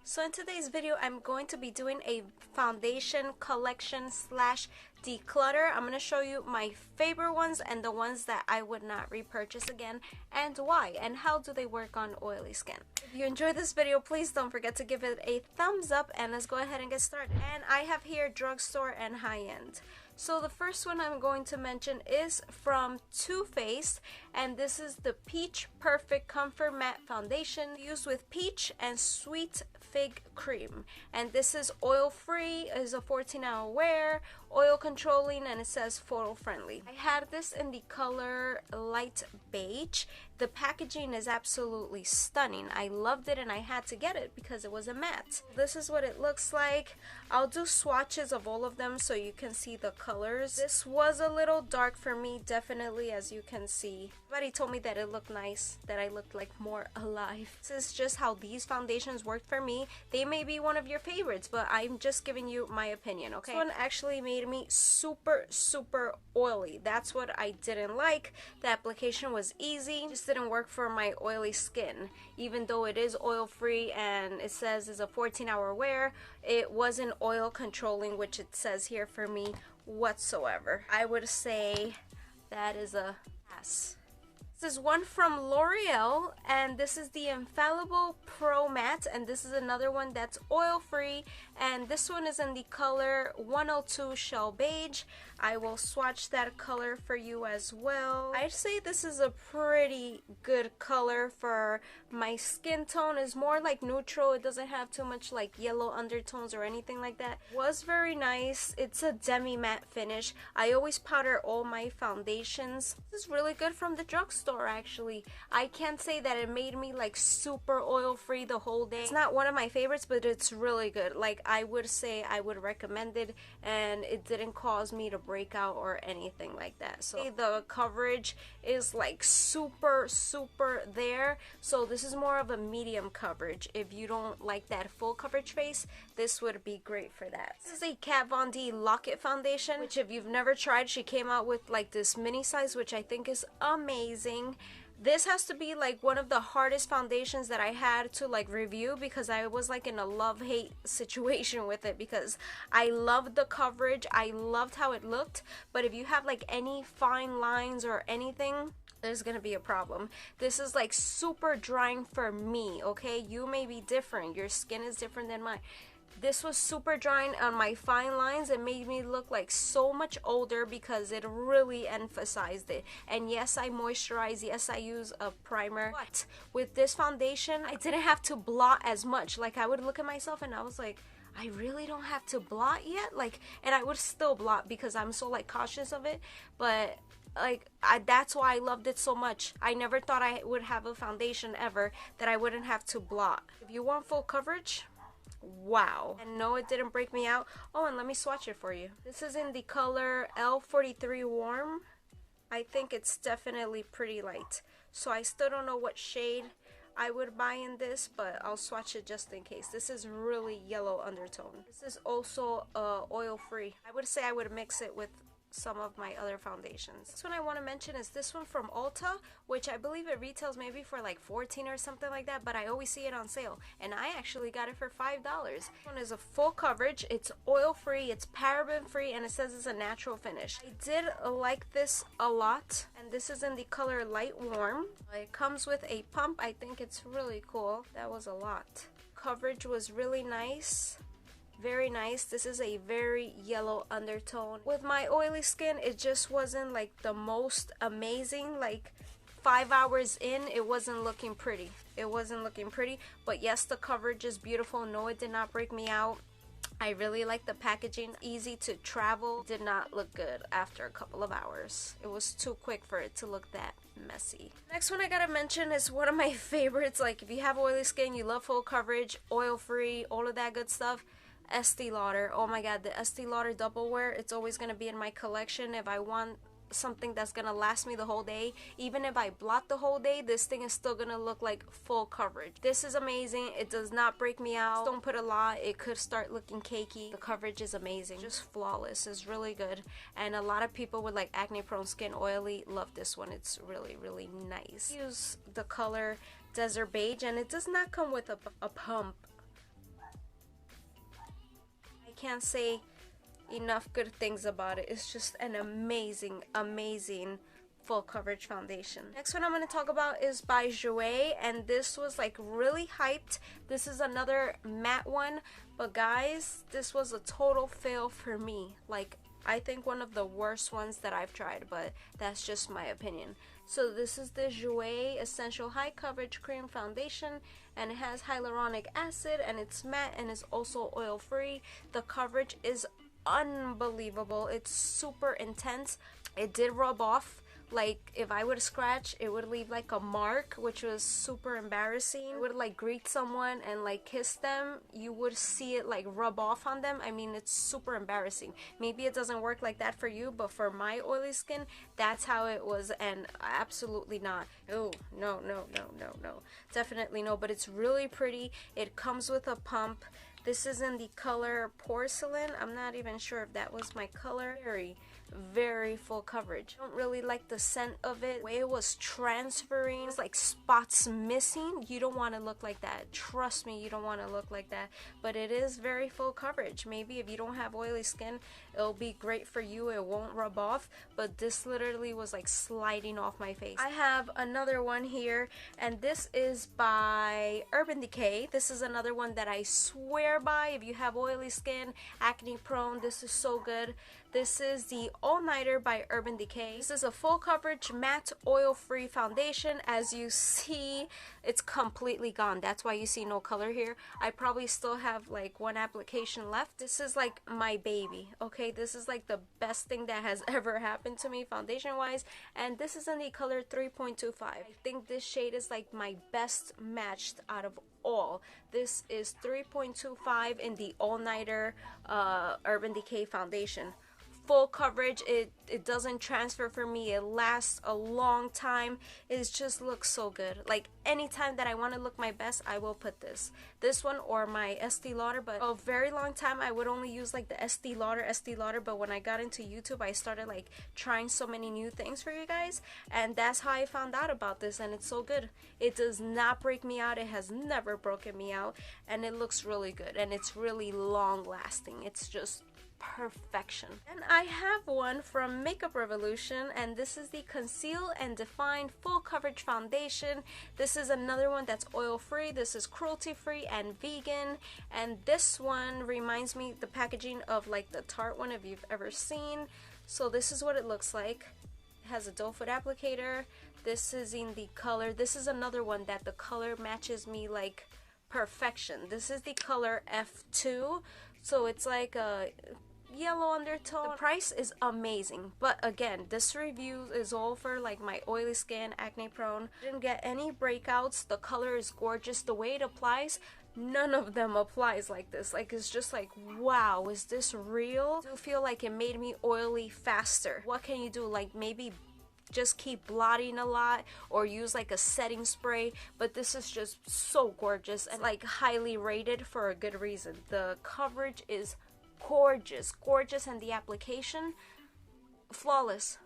So in today's video, I'm going to be doing a foundation collection slash declutter. I'm going to show you my favorite ones and the ones that I would not repurchase again, and why, and how do they work on oily skin. If you enjoyed this video, please don't forget to give it a thumbs up, and let's go ahead and get started. And I have here Drugstore and Highend. So the first one I'm going to mention is from Too Faced, and this is the Peach Perfect Comfort Matte Foundation used with peach and sweet fig cream. And this is oil free, is a 14-hour wear, oil controlling, and it says photo friendly. I had this in the color light beige. The packaging is absolutely stunning. I loved it and I had to get it because it was a matte. This is what it looks like. I'll do swatches of all of them so you can see the colors. This was a little dark for me, definitely, as you can see. Everybody told me that it looked nice, that I looked like more alive. This is just how these foundations worked for me. They may be one of your favorites, but I'm just giving you my opinion, okay? This one actually made me super oily. That's what I didn't like. The application was easy, just didn't work for my oily skin. Even though it is oil free and it says it's a 14-hour wear, it wasn't oil controlling, which it says here for me whatsoever. I would say that is a pass. This is one from LOreal, and this is the Infallible Pro Matte, and this is another one that's oil free, and this one is in the color 102 Shell Beige. I will swatch that color for you as well. I'd say this is a pretty good color for my skin tone. It's more like neutral. It doesn't have too much like yellow undertones or anything like that. Was very nice. It's a demi matte finish. I always powder all my foundations. This is really good from the drugstore, actually. I can't say that it made me like super oil free the whole day. It's not one of my favorites, but it's really good. Like, I would say I would recommend it, and it didn't cause me to break out or anything like that. So the coverage is like super there, so this is more of a medium coverage. If you don't like that full coverage face, this would be great for that. This is a Kat Von D Lock-It foundation, which if you've never tried, she came out with like this mini size, which I think is amazing. This has to be like one of the hardest foundations that I had to like review, because I was like in a love-hate situation with it, because I loved the coverage, I loved how it looked, but if you have like any fine lines or anything, there's gonna be a problem. This is like super drying for me, okay? You may be different, your skin is different than mine. This was super drying on my fine lines. It made me look like so much older because it really emphasized it. And yes, I moisturize, yes, I use a primer, but with this foundation, I didn't have to blot as much. Like, I would look at myself and I was like, I really don't have to blot yet? Like, and I would still blot because I'm so like cautious of it, but like that's why I loved it so much. I never thought I would have a foundation ever that I wouldn't have to blot. If you want full coverage, wow. And no, it didn't break me out. Oh, and let me swatch it for you. This is in the color L43 Warm. I think it's definitely pretty light, so I still don't know what shade I would buy in this, but I'll swatch it just in case. This is really yellow undertone. This is also oil free. I would say I would mix it with some of my other foundations. This one I want to mention is this one from Ulta, which I believe it retails maybe for like $14 or something like that, but I always see it on sale, and I actually got it for $5. This one is a full coverage, it's oil free, it's paraben free, and it says it's a natural finish. I did like this a lot, and this is in the color Light Warm. It comes with a pump. I think it's really cool. That was a lot. Coverage was really nice. Very nice. This is a very yellow undertone. With my oily skin, it just wasn't like the most amazing. Like 5 hours in, it wasn't looking pretty. It wasn't looking pretty, but yes, the coverage is beautiful. No, it did not break me out. I really like the packaging. Easy to travel. Did not look good after a couple of hours. It was too quick for it to look that messy. Next one I gotta mention is one of my favorites. Like, if you have oily skin, you love full coverage, oil free, all of that good stuff, Este Lauder. Oh my god, the Este Lauder double wear, it's always gonna be in my collection. If I want something that's gonna last me the whole day, even if I blot the whole day, this thing is still gonna look like full coverage. This is amazing. It does not break me out. Don't put a lot, it could start looking cakey. The coverage is amazing, just flawless. It's really good, and a lot of people with like acne prone skin, oily, love this one. It's really nice. Use the color Desert Beige, and it does not come with a pump. can't say enough good things about it. It's just an amazing full coverage foundation. Next one I'm going to talk about is by Jouer, and this was like really hyped. This is another matte one, but guys, this was a total fail for me. Like, I think one of the worst ones that I've tried, but that's just my opinion. So this is the Jouer Essential High Coverage Cream Foundation, and it has hyaluronic acid, and it's matte, and it's also oil free. The coverage is unbelievable. It's super intense. It did rub off. Like, if I would scratch, it would leave like a mark, which was super embarrassing. I would like greet someone and like kiss them, you would see it like rub off on them. I mean, it's super embarrassing. Maybe it doesn't work like that for you, but for my oily skin, that's how it was, and absolutely not. Oh, no, definitely no. But it's really pretty. It comes with a pump. This is in the color Porcelain. I'm not even sure if that was my color. Very full coverage. I don't really like the scent of it. The way it was transferring, it's like spots missing. You don't want to look like that. Trust me, you don't want to look like that. But it is very full coverage. Maybe if you don't have oily skin, it'll be great for you. It won't rub off. But this literally was like sliding off my face. I have another one here, and this is by Urban Decay. This is another one that I swear by. If you have oily skin, acne prone, this is so good. This is the All Nighter by Urban Decay. This is a full coverage matte oil free foundation. As you see, it's completely gone. That's why you see no color here. I probably still have like one application left. This is like my baby, okay? This is like the best thing that has ever happened to me foundation wise, and this is in the color 3.25. I think this shade is like my best matched out of all. This is 3.25 in the All Nighter Urban Decay foundation. Full coverage. It doesn't transfer for me. It lasts a long time. It just looks so good. Like, anytime that I want to look my best, I will put this one or my Este Lauder. But a very long time I would only use like the Este Lauder, but when I got into YouTube, I started like trying so many new things for you guys, and that's how I found out about this, and it's so good. It does not break me out. It has never broken me out, and it looks really good, and it's really long lasting. It's just perfection. And I have one from Makeup Revolution, and this is the Conceal and Define Full Coverage Foundation. This is another one that's oil free. This is cruelty free and vegan, and this one reminds me the packaging of like the Tarte one, if you've ever seen. So this is what it looks like. It has a doe foot applicator. This is in the color, this is another one that the color matches me like perfection. This is the color F2, so it's like a yellow undertone. The price is amazing, but again, this review is all for like my oily skin, acne prone. Didn't get any breakouts. The color is gorgeous. The way it applies, none of them applies like this. Like, it's just like, wow, is this real? I do feel like it made me oily faster. What can you do? Like, maybe just keep blotting a lot or use like a setting spray, but this is just so gorgeous and like highly rated for a good reason. The coverage is gorgeous, and the application, flawless.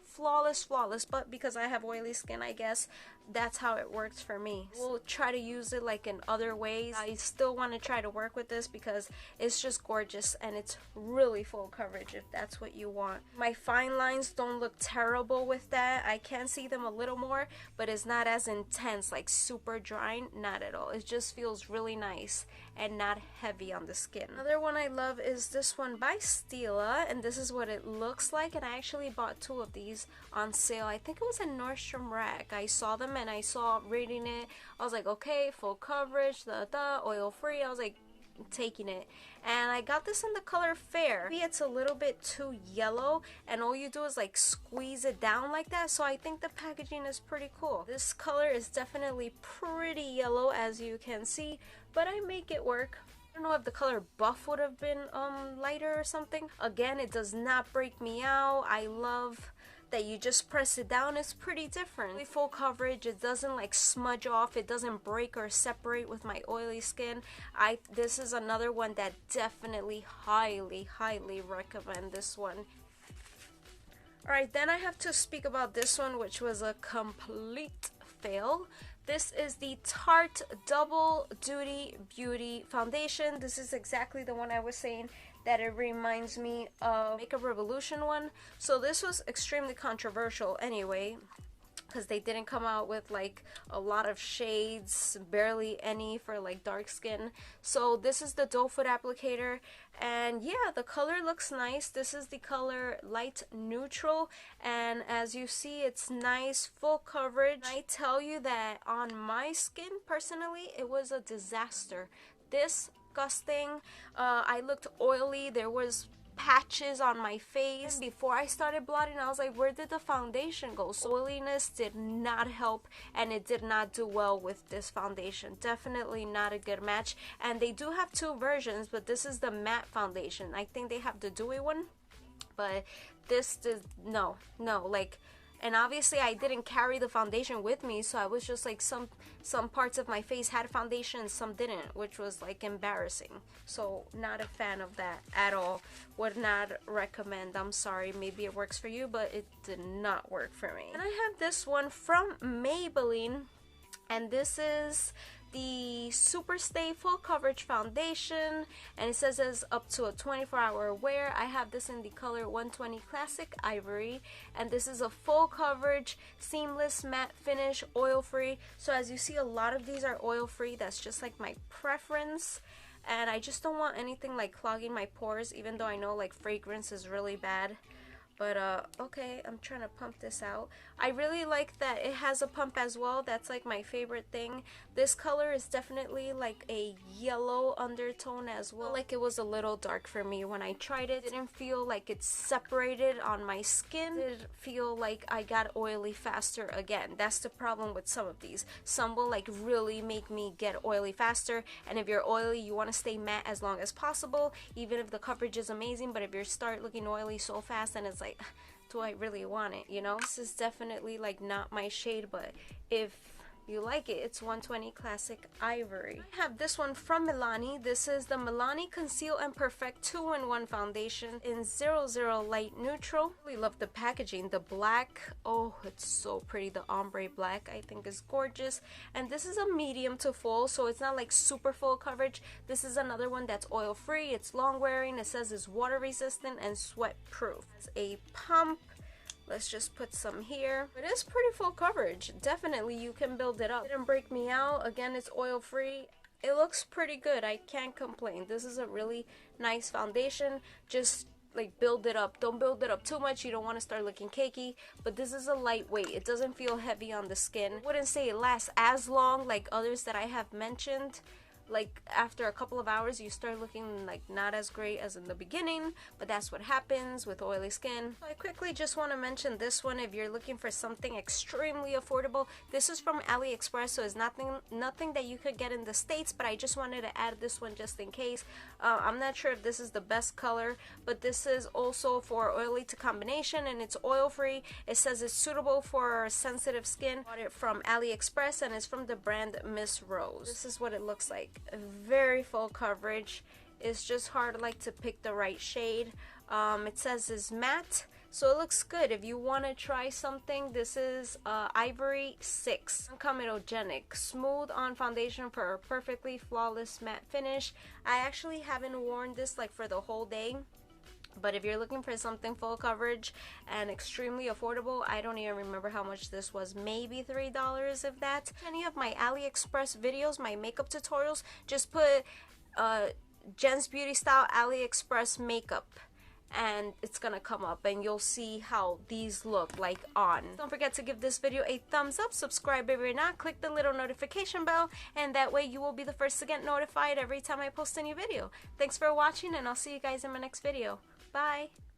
But because I have oily skin, I guess that's how it works for me. We'll try to use it like in other ways. I still want to try to work with this because it's just gorgeous, and it's really full coverage if that's what you want. My fine lines don't look terrible with that. I can see them a little more, but it's not as intense, like super drying, not at all. It just feels really nice and not heavy on the skin. Another one I love is this one by Stila, and this is what it looks like, and I actually bought 2 of these on sale. I think it was in Nordstrom Rack. I saw them and I saw reading it. I was like, okay, full coverage, oil free. I was like, taking it, and I got this in the color Fair. Maybe it's a little bit too yellow, and all you do is like squeeze it down like that, so I think the packaging is pretty cool. This color is definitely pretty yellow, as you can see, but I make it work. I don't know if the color Buff would have been lighter or something. Again, it does not break me out. I love that you just press it down. It's pretty different. Really full coverage. It doesn't like smudge off. It doesn't break or separate with my oily skin. This is another one that definitely highly recommend this one. Alright, then I have to speak about this one, which was a complete fail. This is the Tarte Double Duty Beauty Foundation. This is exactly the one I was saying that it reminds me of Makeup Revolution one. So this was extremely controversial anyway, because they didn't come out with like a lot of shades, barely any for like dark skin. So this is the doe foot applicator, and yeah, the color looks nice. This is the color Light Neutral, and as you see, it's nice, full coverage. I tell you that on my skin personally, it was a disaster. Disgusting. I looked oily. There was patches on my face. Before I started blotting, I was like, where did the foundation go? So oiliness did not help, and it did not do well with this foundation. Definitely not a good match. And they do have two versions, but this is the matte foundation. I think they have the dewy one, but this is no, like, and obviously I didn't carry the foundation with me, so I was just like, some parts of my face had foundation, some didn't, which was like embarrassing. So not a fan of that at all. Would not recommend. I'm sorry, maybe it works for you, but it did not work for me. And I have this one from Maybelline, and this is the Super Stay Full Coverage Foundation, and it says it's up to a 24-hour wear. I have this in the color 120 Classic Ivory, and this is a full coverage, seamless matte finish, oil free. So as you see, a lot of these are oil free. That's just like my preference, and I just don't want anything like clogging my pores, even though I know like fragrance is really bad. But okay, I'm trying to pump this out. I really like that it has a pump as well. That's like my favorite thing. This color is definitely like a yellow undertone as well. Like it was a little dark for me when I tried it. It didn't feel like it's separated on my skin. It didn't feel like I got oily faster again. That's the problem with some of these. Some will like really make me get oily faster, and if you're oily, you want to stay matte as long as possible, even if the coverage is amazing. But if you start looking oily so fast, then it's like, do I really want it, you know? This is definitely like not my shade, but if you like it, it's 120 Classic Ivory. I have this one from Milani. This is the Milani Conceal and Perfect 2-in-1 foundation in 00 Light Neutral. I really love the packaging. The black, oh, it's so pretty. The ombre black I think is gorgeous, and this is a medium to full, so it's not like super full coverage. This is another one that's oil free. It's long wearing. It says it's water resistant and sweat proof. It's a pump. Let's just put some here. It is pretty full coverage. Definitely you can build it up. It didn't break me out. Again, it's oil free. It looks pretty good. I can't complain. This is a really nice foundation. Just like build it up. Don't build it up too much. You don't want to start looking cakey, but this is a lightweight. It doesn't feel heavy on the skin. I wouldn't say it lasts as long like others that I have mentioned. Like after a couple of hours you start looking like not as great as in the beginning, but that's what happens with oily skin. So I quickly just want to mention this one if you're looking for something extremely affordable. This is from AliExpress, so it's nothing that you could get in the States, but I just wanted to add this one just in case. I'm not sure if this is the best color, but this is also for oily to combination, and it's oil free. It says it's suitable for sensitive skin. I bought it from AliExpress, and it's from the brand Miss Rose. This is what it looks like. Very full coverage. It's just hard like to pick the right shade. It says it's matte, so it looks good. If you want to try something, this is Ivory 6. Comedogenic, smooth on foundation for a perfectly flawless matte finish. I actually haven't worn this like for the whole day, but if you're looking for something full coverage and extremely affordable, I don't even remember how much this was, maybe $3 if that. Any of my AliExpress videos, my makeup tutorials, just put Jenz BeautyStyle AliExpress makeup, and it's gonna come up and you'll see how these look like on. Don't forget to give this video a thumbs up, subscribe if you're not, click the little notification bell, and that way you will be the first to get notified every time I post a new video. Thanks for watching, and I'll see you guys in my next video. Bye!